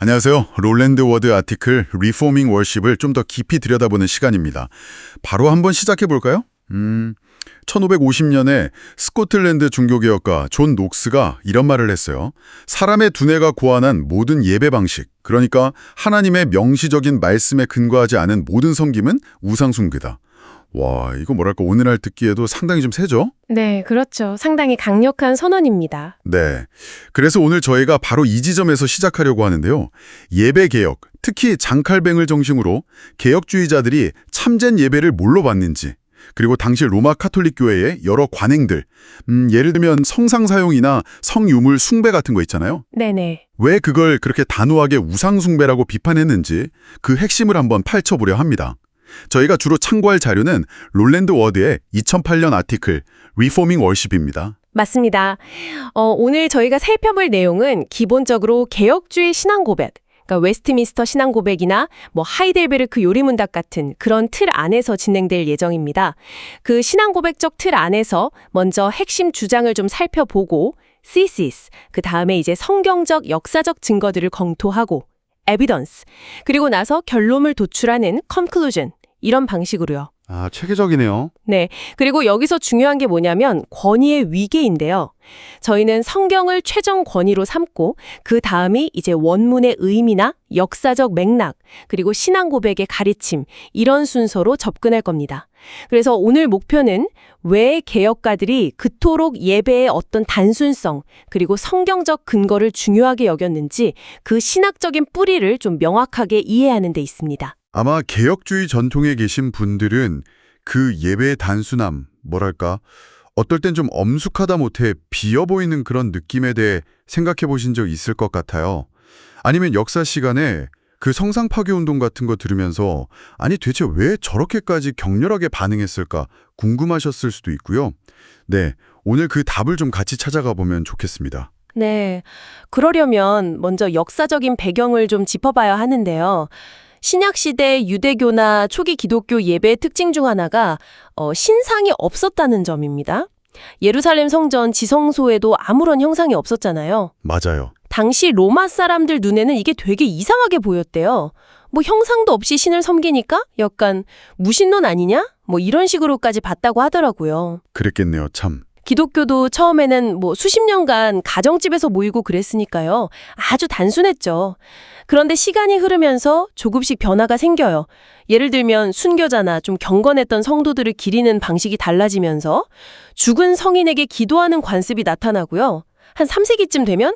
안녕하세요. 롤랜드 워드 아티클 리포밍 월십을 좀 더 깊이 들여다보는 시간입니다. 바로 한번 시작해 볼까요? 1550년에 스코틀랜드 종교개혁가 존 녹스가 이런 말을 했어요. 사람의 두뇌가 고안한 모든 예배 방식, 그러니까 하나님의 명시적인 말씀에 근거하지 않은 모든 섬김은 우상숭배다. 와, 이거 뭐랄까 오늘날 듣기에도 상당히 좀 세죠? 네, 그렇죠. 상당히 강력한 선언입니다. 네. 그래서 오늘 저희가 바로 이 지점에서 시작하려고 하는데요. 예배 개혁, 특히 장칼뱅을 중심으로 개혁주의자들이 참된 예배를 뭘로 받는지, 그리고 당시 로마 카톨릭 교회의 여러 관행들, 예를 들면 성상 사용이나 성유물 숭배 같은 거 있잖아요. 네네. 왜 그걸 그렇게 단호하게 우상숭배라고 비판했는지 그 핵심을 한번 파헤쳐보려 합니다. 저희가 주로 참고할 자료는 롤랜드 워드의 2008년 아티클 리포밍 월십입니다. 맞습니다. 오늘 저희가 살펴볼 내용은 기본적으로 개혁주의 신앙 고백, 그러니까 웨스트민스터 신앙 고백이나 하이델베르크 요리문답 같은 그런 틀 안에서 진행될 예정입니다. 그 신앙 고백적 틀 안에서 먼저 핵심 주장을 좀 살펴보고 thesis, 그 다음에 이제 성경적 역사적 증거들을 검토하고 evidence, 그리고 나서 결론을 도출하는 conclusion, 이런 방식으로요. 아, 체계적이네요. 네. 그리고 여기서 중요한 게 뭐냐면 권위의 위계인데요. 저희는 성경을 최종 권위로 삼고 그 다음이 이제 원문의 의미나 역사적 맥락, 그리고 신앙 고백의 가르침, 이런 순서로 접근할 겁니다. 그래서 오늘 목표는 왜 개혁가들이 그토록 예배의 어떤 단순성, 그리고 성경적 근거를 중요하게 여겼는지 그 신학적인 뿌리를 좀 명확하게 이해하는 데 있습니다. 아마 개혁주의 전통에 계신 분들은 그 예배의 단순함, 뭐랄까, 어떨 땐 좀 엄숙하다 못해 비어 보이는 그런 느낌에 대해 생각해 보신 적 있을 것 같아요. 아니면 역사 시간에 그 성상 파괴 운동 같은 거 들으면서 아니 대체 왜 저렇게까지 격렬하게 반응했을까 궁금하셨을 수도 있고요. 네, 오늘 그 답을 좀 같이 찾아가 보면 좋겠습니다. 네. 그러려면 먼저 역사적인 배경을 좀 짚어봐야 하는데요. 신약시대 유대교나 초기 기독교 예배의 특징 중 하나가 신상이 없었다는 점입니다. 예루살렘 성전 지성소에도 아무런 형상이 없었잖아요. 맞아요. 당시 로마 사람들 눈에는 이게 되게 이상하게 보였대요. 형상도 없이 신을 섬기니까 약간 무신론 아니냐? 이런 식으로까지 봤다고 하더라고요. 그랬겠네요, 참. 기독교도 처음에는 수십 년간 가정집에서 모이고 그랬으니까요. 아주 단순했죠. 그런데 시간이 흐르면서 조금씩 변화가 생겨요. 예를 들면 순교자나 좀 경건했던 성도들을 기리는 방식이 달라지면서 죽은 성인에게 기도하는 관습이 나타나고요. 한 3세기쯤 되면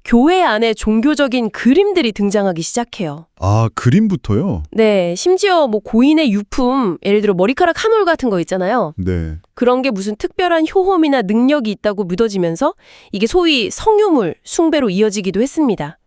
교회 안에 종교적인 그림들이 등장하기 시작해요. 아, 그림부터요? 네, 심지어 고인의 유품, 예를 들어 머리카락 한 올 같은 거 있잖아요. 네. 그런 게 무슨 특별한 효험이나 능력이 있다고 믿어지면서 이게 소위 성유물, 숭배로 이어지기도 했습니다.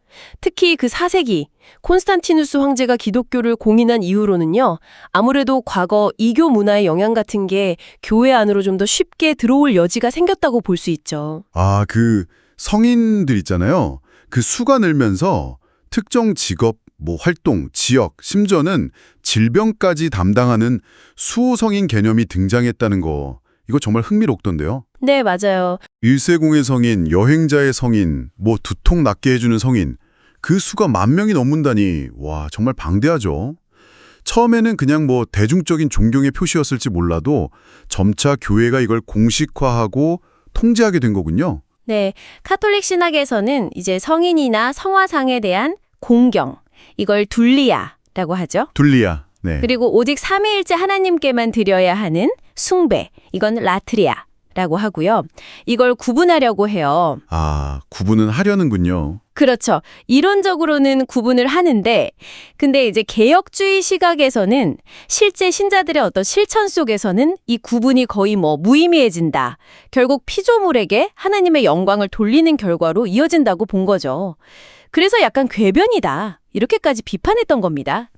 특히 그 4세기 콘스탄티누스 황제가 기독교를 공인한 이후로는요. 아무래도 과거 이교 문화의 영향 같은 게 교회 안으로 좀 더 쉽게 들어올 여지가 생겼다고 볼 수 있죠. 아, 그 성인들 있잖아요. 그 수가 늘면서 특정 직업, 활동, 지역, 심지어는 질병까지 담당하는 수호성인 개념이 등장했다는 거. 이거 정말 흥미롭던데요. 네, 맞아요. 일세공의 성인, 여행자의 성인, 두통 낫게 해주는 성인. 그 수가 10,000명이 넘는다니, 와, 정말 방대하죠. 처음에는 그냥 대중적인 존경의 표시였을지 몰라도 점차 교회가 이걸 공식화하고 통제하게 된 거군요. 네, 카톨릭 신학에서는 이제 성인이나 성화상에 대한 공경, 이걸 둘리아라고 하죠. 둘리아. 네. 그리고 오직 삼위일체 하나님께만 드려야 하는 숭배, 이건 라트리아라고 하고요. 이걸 구분하려고 해요. 아, 구분은 하려는군요. 그렇죠. 이론적으로는 구분을 하는데 근데 이제 개혁주의 시각에서는 실제 신자들의 어떤 실천 속에서는 이 구분이 거의 무의미해진다. 결국 피조물에게 하나님의 영광을 돌리는 결과로 이어진다고 본 거죠. 그래서 약간 궤변이다. 이렇게까지 비판했던 겁니다.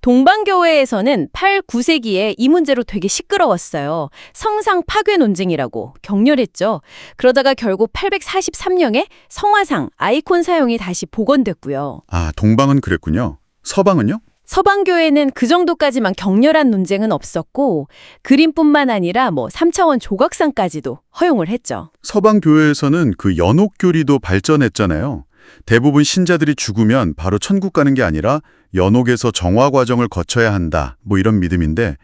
동방교회에서는 8, 9세기에 이 문제로 되게 시끄러웠어요. 성상 파괴 논쟁이라고 격렬했죠. 그러다가 결국 843년에 성화상, 아이콘 사용이 다시 복원됐고요. 아, 동방은 그랬군요. 서방은요? 서방교회는 그 정도까지만 격렬한 논쟁은 없었고 그림뿐만 아니라 3차원 조각상까지도 허용을 했죠. 서방 교회에서는 그 연옥교리도 발전했잖아요. 대부분 신자들이 죽으면 바로 천국 가는 게 아니라 연옥에서 정화 과정을 거쳐야 한다. 뭐 이런 믿음인데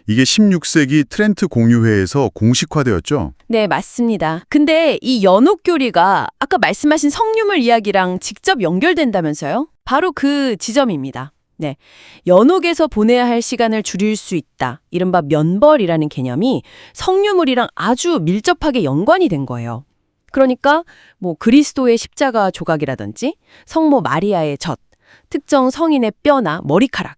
이게 16세기 트렌트 공유회에서 공식화되었죠. 네, 맞습니다. 근데 이 연옥교리가 아까 말씀하신 성유물 이야기랑 직접 연결된다면서요? 바로 그 지점입니다. 네, 연옥에서 보내야 할 시간을 줄일 수 있다. 이른바 면벌이라는 개념이 성유물이랑 아주 밀접하게 연관이 된 거예요. 그러니까 뭐 그리스도의 십자가 조각이라든지 성모 마리아의 젖, 특정 성인의 뼈나 머리카락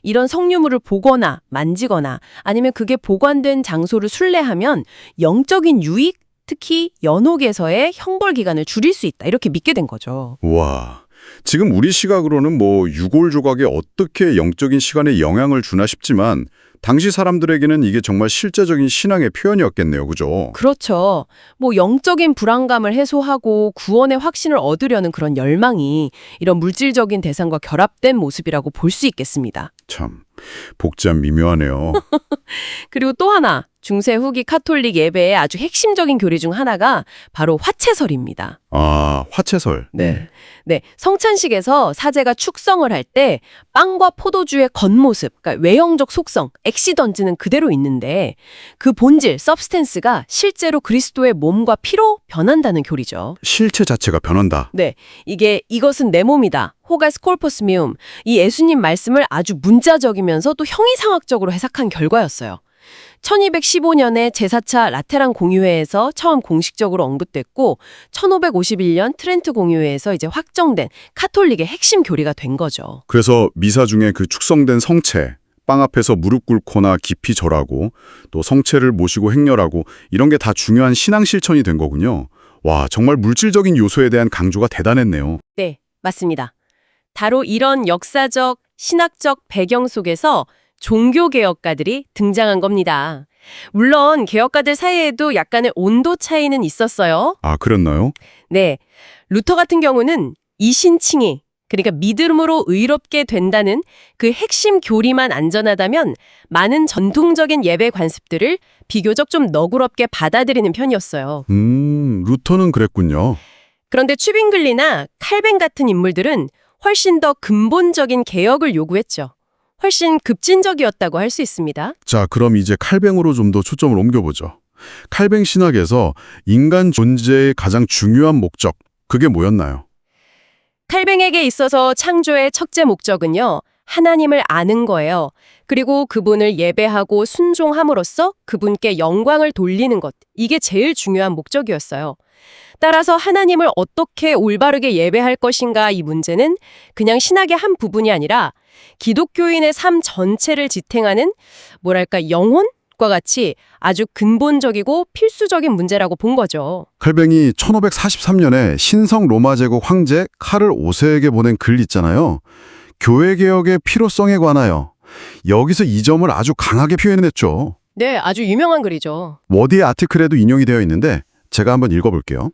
이런 성유물을 보거나 만지거나 아니면 그게 보관된 장소를 순례하면 영적인 유익, 특히 연옥에서의 형벌 기간을 줄일 수 있다. 이렇게 믿게 된 거죠. 와, 지금 우리 시각으로는 뭐 유골 조각에 어떻게 영적인 시간에 영향을 주나 싶지만 당시 사람들에게는 이게 정말 실제적인 신앙의 표현이었겠네요. 그죠? 그렇죠. 뭐 영적인 불안감을 해소하고 구원의 확신을 얻으려는 그런 열망이 이런 물질적인 대상과 결합된 모습이라고 볼 수 있겠습니다. 참 복잡 미묘하네요. 그리고 또 하나, 중세 후기 카톨릭 예배의 아주 핵심적인 교리 중 하나가 바로 화채설입니다. 아, 화채설. 네, 성찬식에서 사제가 축성을 할 때 빵과 포도주의 겉모습, 그러니까 외형적 속성, 액시 던지는 그대로 있는데 그 본질, 서브스텐스가 실제로 그리스도의 몸과 피로 변한다는 교리죠. 실체 자체가 변한다. 네, 이것은 내 몸이다. 호가스 콜포스 미움. 이 예수님 말씀을 아주 문자적이면서 또 형이상학적으로 해석한 결과였어요. 1215년에 제4차 라테란 공유회에서 처음 공식적으로 언급됐고 1551년 트렌트 공유회에서 이제 확정된 카톨릭의 핵심 교리가 된 거죠. 그래서 미사 중에 그 축성된 성체, 빵 앞에서 무릎 꿇거나 깊이 절하고 또 성체를 모시고 행렬하고 이런 게 다 중요한 신앙 실천이 된 거군요. 와, 정말 물질적인 요소에 대한 강조가 대단했네요. 네, 맞습니다. 바로 이런 역사적, 신학적 배경 속에서 종교개혁가들이 등장한 겁니다. 물론 개혁가들 사이에도 약간의 온도 차이는 있었어요. 아, 그랬나요? 네, 루터 같은 경우는 이신칭의, 그러니까 믿음으로 의롭게 된다는 그 핵심 교리만 안전하다면 많은 전통적인 예배 관습들을 비교적 좀 너그럽게 받아들이는 편이었어요. 루터는 그랬군요. 그런데 취빙글리나 칼뱅 같은 인물들은 훨씬 더 근본적인 개혁을 요구했죠. 훨씬 급진적이었다고 할 수 있습니다. 자, 그럼 이제 칼뱅으로 좀 더 초점을 옮겨보죠. 칼뱅 신학에서 인간 존재의 가장 중요한 목적, 그게 뭐였나요? 칼뱅에게 있어서 창조의 첫째 목적은요, 하나님을 아는 거예요. 그리고 그분을 예배하고 순종함으로써 그분께 영광을 돌리는 것, 이게 제일 중요한 목적이었어요. 따라서 하나님을 어떻게 올바르게 예배할 것인가 이 문제는 그냥 신학의 한 부분이 아니라 기독교인의 삶 전체를 지탱하는 뭐랄까 영혼과 같이 아주 근본적이고 필수적인 문제라고 본 거죠. 칼뱅이 1543년에 신성 로마 제국 황제 카를 5세에게 보낸 글 있잖아요. 교회 개혁의 필요성에 관하여. 여기서 이 점을 아주 강하게 표현했죠. 네, 아주 유명한 글이죠. 워디의 아티클에도 인용이 되어 있는데 제가 한번 읽어볼게요.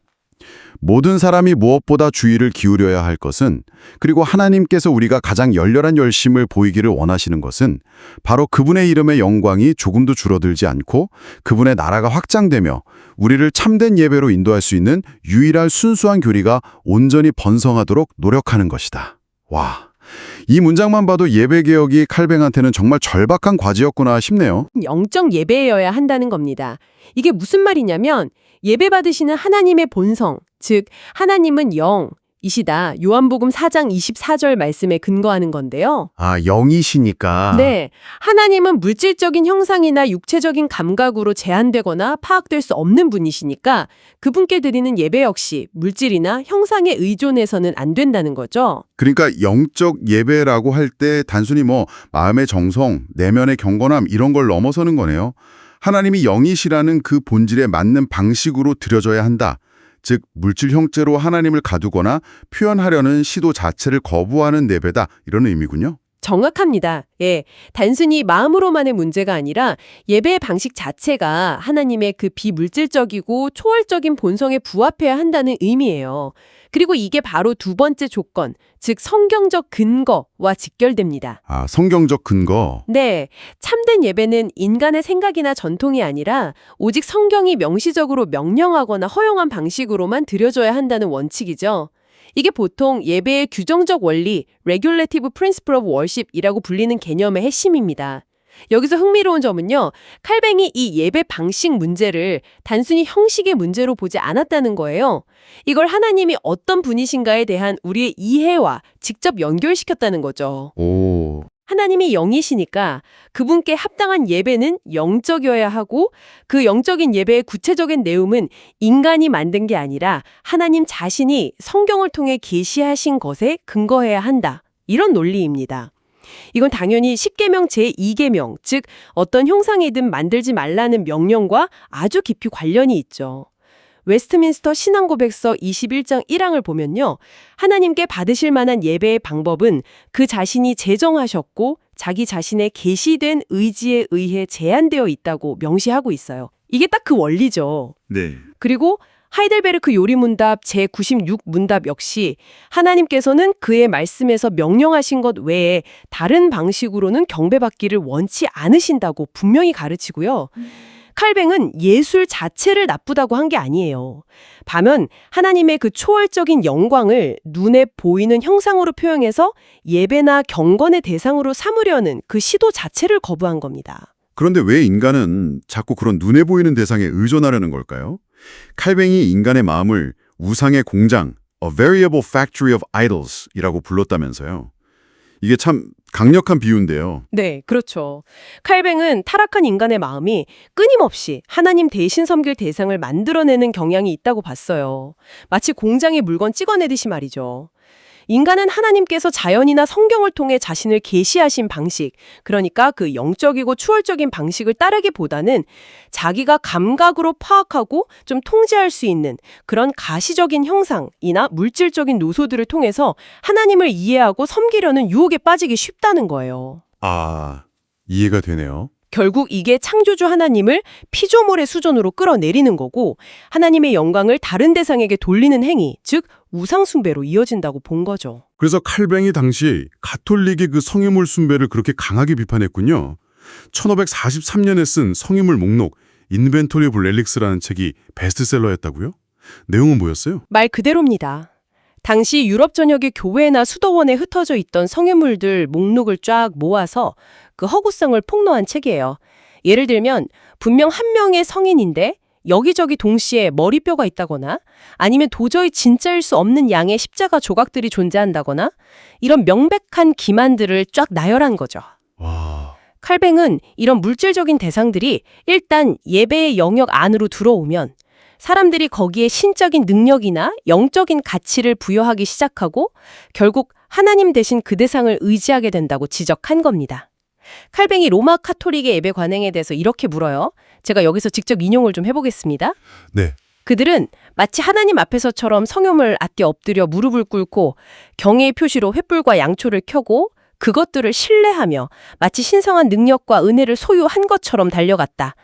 모든 사람이 무엇보다 주의를 기울여야 할 것은, 그리고 하나님께서 우리가 가장 열렬한 열심을 보이기를 원하시는 것은 바로 그분의 이름의 영광이 조금도 줄어들지 않고 그분의 나라가 확장되며 우리를 참된 예배로 인도할 수 있는 유일한 순수한 교리가 온전히 번성하도록 노력하는 것이다. 와, 이 문장만 봐도 예배개혁이 칼뱅한테는 정말 절박한 과제였구나 싶네요. 영적 예배여야 한다는 겁니다. 이게 무슨 말이냐면 예배받으시는 하나님의 본성, 즉 하나님은 영이시다. 요한복음 4장 24절 말씀에 근거하는 건데요. 아, 영이시니까. 네, 하나님은 물질적인 형상이나 육체적인 감각으로 제한되거나 파악될 수 없는 분이시니까 그분께 드리는 예배 역시 물질이나 형상에 의존해서는 안 된다는 거죠. 그러니까 영적 예배라고 할 때 단순히 뭐 마음의 정성, 내면의 경건함 이런 걸 넘어서는 거네요. 하나님이 영이시라는 그 본질에 맞는 방식으로 드려져야 한다. 즉 물질 형체로 하나님을 가두거나 표현하려는 시도 자체를 거부하는 예배다. 이런 의미군요. 정확합니다. 예, 단순히 마음으로만의 문제가 아니라 예배의 방식 자체가 하나님의 그 비물질적이고 초월적인 본성에 부합해야 한다는 의미예요. 그리고 이게 바로 두 번째 조건, 즉 성경적 근거와 직결됩니다. 아, 성경적 근거. 네, 참된 예배는 인간의 생각이나 전통이 아니라 오직 성경이 명시적으로 명령하거나 허용한 방식으로만 드려져야 한다는 원칙이죠. 이게 보통 예배의 규정적 원리, regulative principle of worship이라고 불리는 개념의 핵심입니다. 여기서 흥미로운 점은요, 칼뱅이 이 예배 방식 문제를 단순히 형식의 문제로 보지 않았다는 거예요. 이걸 하나님이 어떤 분이신가에 대한 우리의 이해와 직접 연결시켰다는 거죠. 오, 하나님이 영이시니까 그분께 합당한 예배는 영적이어야 하고 그 영적인 예배의 구체적인 내용은 인간이 만든 게 아니라 하나님 자신이 성경을 통해 계시하신 것에 근거해야 한다. 이런 논리입니다. 이건 당연히 십계명 제2계명, 즉 어떤 형상이든 만들지 말라는 명령과 아주 깊이 관련이 있죠. 웨스트민스터 신앙고백서 21장 1항을 보면요. 하나님께 받으실 만한 예배의 방법은 그 자신이 제정하셨고 자기 자신의 계시된 의지에 의해 제한되어 있다고 명시하고 있어요. 이게 딱 그 원리죠. 네. 그리고 하이델베르크 요리문답 제96문답 역시 하나님께서는 그의 말씀에서 명령하신 것 외에 다른 방식으로는 경배받기를 원치 않으신다고 분명히 가르치고요. 칼뱅은 예술 자체를 나쁘다고 한 게 아니에요. 반면 하나님의 그 초월적인 영광을 눈에 보이는 형상으로 표현해서 예배나 경건의 대상으로 삼으려는 그 시도 자체를 거부한 겁니다. 그런데 왜 인간은 자꾸 그런 눈에 보이는 대상에 의존하려는 걸까요? 칼뱅이 인간의 마음을 우상의 공장, a variable factory of idols이라고 불렀다면서요. 이게 참 강력한 비유인데요. 네, 그렇죠. 칼뱅은 타락한 인간의 마음이 끊임없이 하나님 대신 섬길 대상을 만들어내는 경향이 있다고 봤어요. 마치 공장에 물건 찍어내듯이 말이죠. 인간은 하나님께서 자연이나 성경을 통해 자신을 계시하신 방식, 그러니까 그 영적이고 추월적인 방식을 따르기보다는 자기가 감각으로 파악하고 좀 통제할 수 있는 그런 가시적인 형상이나 물질적인 요소들을 통해서 하나님을 이해하고 섬기려는 유혹에 빠지기 쉽다는 거예요. 아, 이해가 되네요. 결국 이게 창조주 하나님을 피조물의 수준으로 끌어내리는 거고 하나님의 영광을 다른 대상에게 돌리는 행위, 즉 우상 숭배로 이어진다고 본 거죠. 그래서 칼뱅이 당시 가톨릭의 그 성유물 숭배를 그렇게 강하게 비판했군요. 1543년에 쓴 성유물 목록 인벤토리 오브 렐릭스라는 책이 베스트셀러였다고요? 내용은 뭐였어요? 말 그대로입니다. 당시 유럽 전역의 교회나 수도원에 흩어져 있던 성유물들 목록을 쫙 모아서 그 허구성을 폭로한 책이에요. 예를 들면 분명 한 명의 성인인데 여기저기 동시에 머리뼈가 있다거나 아니면 도저히 진짜일 수 없는 양의 십자가 조각들이 존재한다거나 이런 명백한 기만들을 쫙 나열한 거죠. 와, 칼뱅은 이런 물질적인 대상들이 일단 예배의 영역 안으로 들어오면 사람들이 거기에 신적인 능력이나 영적인 가치를 부여하기 시작하고 결국 하나님 대신 그 대상을 의지하게 된다고 지적한 겁니다. 칼뱅이 로마 카톨릭의 예배 관행에 대해서 이렇게 물어요. 제가 여기서 직접 인용을 좀 해보겠습니다. 네. 그들은 마치 하나님 앞에서처럼 성염을 아껴 엎드려 무릎을 꿇고 경외의 표시로 횃불과 양초를 켜고 그것들을 신뢰하며 마치 신성한 능력과 은혜를 소유한 것처럼 달려갔다.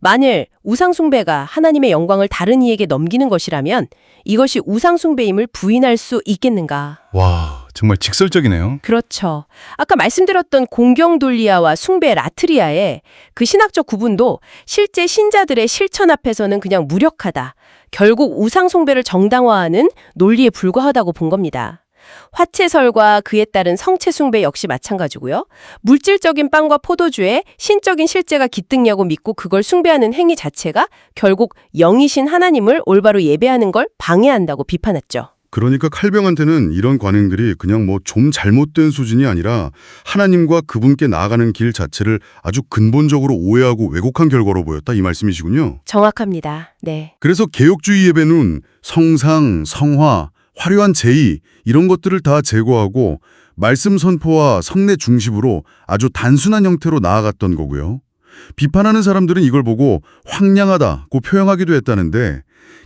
만일 우상숭배가 하나님의 영광을 다른 이에게 넘기는 것이라면 이것이 우상숭배임을 부인할 수 있겠는가? 와, 정말 직설적이네요. 그렇죠. 아까 말씀드렸던 공경돌리아와 숭배 라트리아의 그 신학적 구분도 실제 신자들의 실천 앞에서는 그냥 무력하다. 결국 우상숭배를 정당화하는 논리에 불과하다고 본 겁니다. 화채설과 그에 따른 성체숭배 역시 마찬가지고요. 물질적인 빵과 포도주에 신적인 실제가 깃든냐고 믿고 그걸 숭배하는 행위 자체가 결국 영이신 하나님을 올바로 예배하는 걸 방해한다고 비판했죠. 그러니까 칼뱅한테는 이런 관행들이 그냥 뭐 좀 잘못된 수준이 아니라 하나님과 그분께 나아가는 길 자체를 아주 근본적으로 오해하고 왜곡한 결과로 보였다 이 말씀이시군요. 정확합니다. 네. 그래서 개혁주의 예배는 성상, 성화, 화려한 제의 이런 것들을 다 제거하고 말씀 선포와 성례 중심으로 아주 단순한 형태로 나아갔던 거고요. 비판하는 사람들은 이걸 보고 황량하다고 표현하기도 했다는데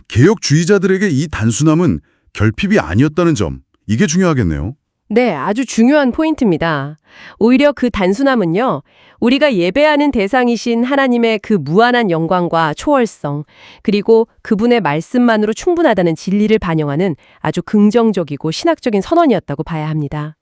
개혁주의자들에게 이 단순함은 결핍이 아니었다는 점, 이게 중요하겠네요. 네, 아주 중요한 포인트입니다. 오히려 그 단순함은요, 우리가 예배하는 대상이신 하나님의 그 무한한 영광과 초월성, 그리고 그분의 말씀만으로 충분하다는 진리를 반영하는 아주 긍정적이고 신학적인 선언이었다고 봐야 합니다.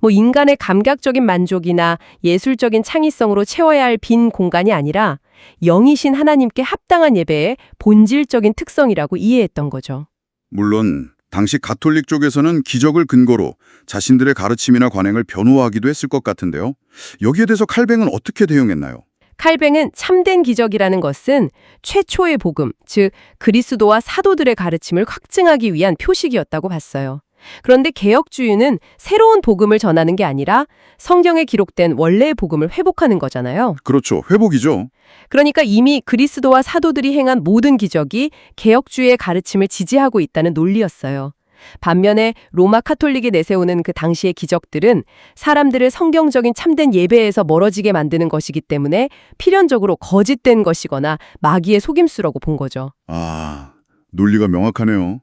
인간의 감각적인 만족이나 예술적인 창의성으로 채워야 할 빈 공간이 아니라 영이신 하나님께 합당한 예배의 본질적인 특성이라고 이해했던 거죠. 물론 당시 가톨릭 쪽에서는 기적을 근거로 자신들의 가르침이나 관행을 변호하기도 했을 것 같은데요. 여기에 대해서 칼뱅은 어떻게 대응했나요? 칼뱅은 참된 기적이라는 것은 최초의 복음, 즉 그리스도와 사도들의 가르침을 확증하기 위한 표식이었다고 봤어요. 그런데 개혁주의는 새로운 복음을 전하는 게 아니라 성경에 기록된 원래의 복음을 회복하는 거잖아요. 그렇죠. 회복이죠. 그러니까 이미 그리스도와 사도들이 행한 모든 기적이 개혁주의의 가르침을 지지하고 있다는 논리였어요. 반면에 로마 카톨릭이 내세우는 그 당시의 기적들은 사람들을 성경적인 참된 예배에서 멀어지게 만드는 것이기 때문에 필연적으로 거짓된 것이거나 마귀의 속임수라고 본 거죠. 아, 논리가 명확하네요.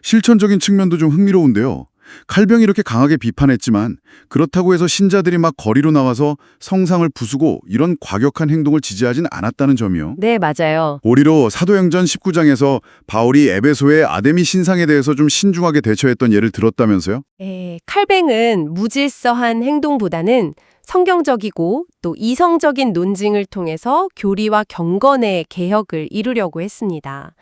실천적인 측면도 좀 흥미로운데요. 칼뱅이 이렇게 강하게 비판했지만 그렇다고 해서 신자들이 막 거리로 나와서 성상을 부수고 이런 과격한 행동을 지지하진 않았다는 점이요. 네, 맞아요. 오히려 사도행전 19장에서 바울이 에베소의 아데미 신상에 대해서 좀 신중하게 대처했던 예를 들었다면서요? 칼뱅은 무질서한 행동보다는 성경적이고 또 이성적인 논증을 통해서 교리와 경건의 개혁을 이루려고 했습니다.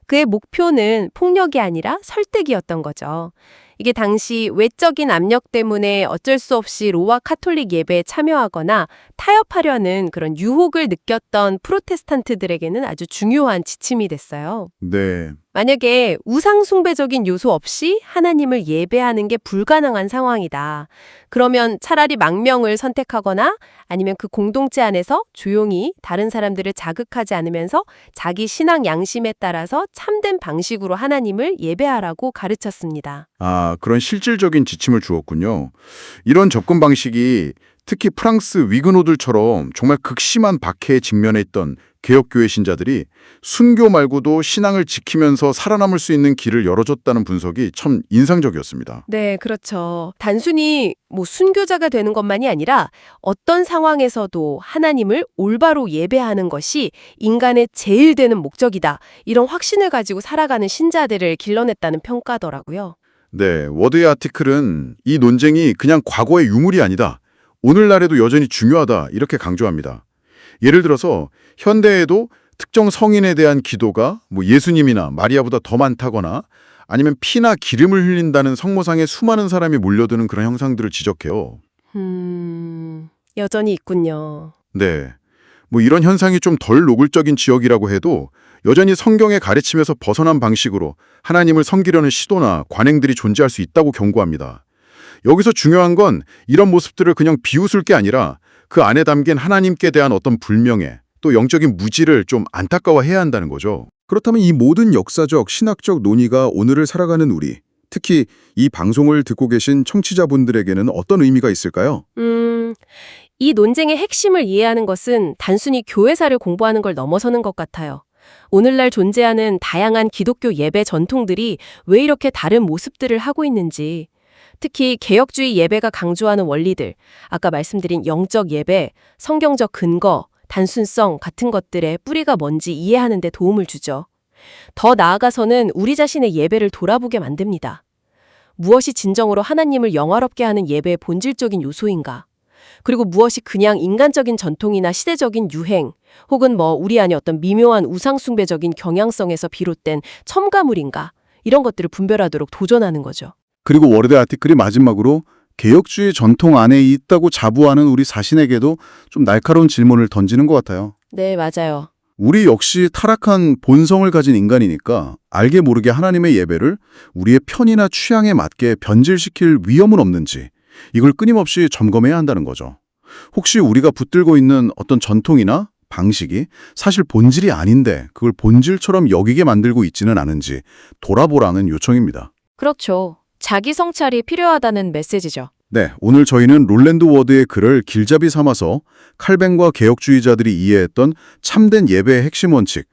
그의 목표는 폭력이 아니라 설득이었던 거죠. 이게 당시 외적인 압력 때문에 어쩔 수 없이 로마 카톨릭 예배에 참여하거나 타협하려는 그런 유혹을 느꼈던 프로테스탄트들에게는 아주 중요한 지침이 됐어요. 네. 만약에 우상숭배적인 요소 없이 하나님을 예배하는 게 불가능한 상황이다. 그러면 차라리 망명을 선택하거나 아니면 그 공동체 안에서 조용히 다른 사람들을 자극하지 않으면서 자기 신앙 양심에 따라서 참된 방식으로 하나님을 예배하라고 가르쳤습니다. 아, 그런 실질적인 지침을 주었군요. 이런 접근 방식이 특히 프랑스 위그노들처럼 정말 극심한 박해에 직면해 있던 개혁교회 신자들이 순교 말고도 신앙을 지키면서 살아남을 수 있는 길을 열어줬다는 분석이 참 인상적이었습니다. 네, 그렇죠. 단순히 순교자가 되는 것만이 아니라 어떤 상황에서도 하나님을 올바로 예배하는 것이 인간의 제일 되는 목적이다. 이런 확신을 가지고 살아가는 신자들을 길러냈다는 평가더라고요. 네, 워드의 아티클은 이 논쟁이 그냥 과거의 유물이 아니다. 오늘날에도 여전히 중요하다. 이렇게 강조합니다. 예를 들어서 현대에도 특정 성인에 대한 기도가 예수님이나 마리아보다 더 많다거나 아니면 피나 기름을 흘린다는 성모상에 수많은 사람이 몰려드는 그런 형상들을 지적해요. 여전히 있군요. 네. 이런 현상이 좀 덜 노골적인 지역이라고 해도 여전히 성경의 가르침에서 벗어난 방식으로 하나님을 섬기려는 시도나 관행들이 존재할 수 있다고 경고합니다. 여기서 중요한 건 이런 모습들을 그냥 비웃을 게 아니라 그 안에 담긴 하나님께 대한 어떤 불명예, 또 영적인 무지를 좀 안타까워해야 한다는 거죠. 그렇다면 이 모든 역사적, 신학적 논의가 오늘을 살아가는 우리, 특히 이 방송을 듣고 계신 청취자분들에게는 어떤 의미가 있을까요? 이 논쟁의 핵심을 이해하는 것은 단순히 교회사를 공부하는 걸 넘어서는 것 같아요. 오늘날 존재하는 다양한 기독교 예배 전통들이 왜 이렇게 다른 모습들을 하고 있는지, 특히 개혁주의 예배가 강조하는 원리들, 아까 말씀드린 영적 예배, 성경적 근거, 단순성 같은 것들의 뿌리가 뭔지 이해하는 데 도움을 주죠. 더 나아가서는 우리 자신의 예배를 돌아보게 만듭니다. 무엇이 진정으로 하나님을 영화롭게 하는 예배의 본질적인 요소인가? 그리고 무엇이 그냥 인간적인 전통이나 시대적인 유행, 혹은 우리 안에 어떤 미묘한 우상숭배적인 경향성에서 비롯된 첨가물인가? 이런 것들을 분별하도록 도전하는 거죠. 그리고 워드 아티클이 마지막으로 개혁주의 전통 안에 있다고 자부하는 우리 자신에게도 좀 날카로운 질문을 던지는 것 같아요. 네, 맞아요. 우리 역시 타락한 본성을 가진 인간이니까 알게 모르게 하나님의 예배를 우리의 편이나 취향에 맞게 변질시킬 위험은 없는지 이걸 끊임없이 점검해야 한다는 거죠. 혹시 우리가 붙들고 있는 어떤 전통이나 방식이 사실 본질이 아닌데 그걸 본질처럼 여기게 만들고 있지는 않은지 돌아보라는 요청입니다. 그렇죠. 자기 성찰이 필요하다는 메시지죠. 네, 오늘 저희는 롤랜드 워드의 글을 길잡이 삼아서 칼뱅과 개혁주의자들이 이해했던 참된 예배의 핵심 원칙,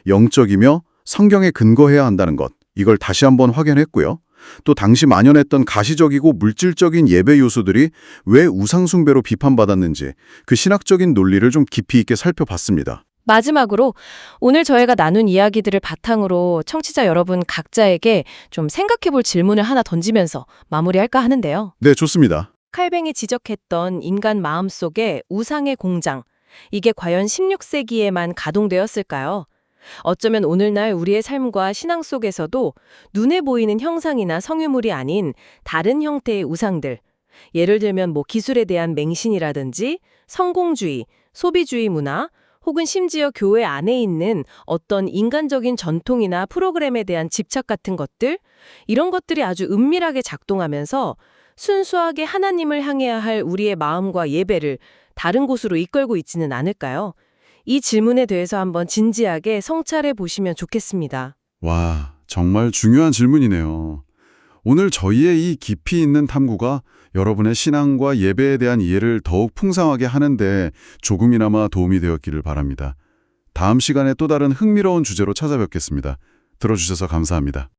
영적이며 성경에 근거해야 한다는 것, 이걸 다시 한번 확인했고요. 또 당시 만연했던 가시적이고 물질적인 예배 요소들이 왜 우상숭배로 비판받았는지 그 신학적인 논리를 좀 깊이 있게 살펴봤습니다. 마지막으로 오늘 저희가 나눈 이야기들을 바탕으로 청취자 여러분 각자에게 좀 생각해볼 질문을 하나 던지면서 마무리할까 하는데요. 네, 좋습니다. 칼뱅이 지적했던 인간 마음속의 우상의 공장, 이게 과연 16세기에만 가동되었을까요? 어쩌면 오늘날 우리의 삶과 신앙 속에서도 눈에 보이는 형상이나 성유물이 아닌 다른 형태의 우상들, 예를 들면 기술에 대한 맹신이라든지 성공주의, 소비주의 문화, 혹은 심지어 교회 안에 있는 어떤 인간적인 전통이나 프로그램에 대한 집착 같은 것들, 이런 것들이 아주 은밀하게 작동하면서 순수하게 하나님을 향해야 할 우리의 마음과 예배를 다른 곳으로 이끌고 있지는 않을까요? 이 질문에 대해서 한번 진지하게 성찰해 보시면 좋겠습니다. 와, 정말 중요한 질문이네요. 오늘 저희의 이 깊이 있는 탐구가 여러분의 신앙과 예배에 대한 이해를 더욱 풍성하게 하는데 조금이나마 도움이 되었기를 바랍니다. 다음 시간에 또 다른 흥미로운 주제로 찾아뵙겠습니다. 들어주셔서 감사합니다.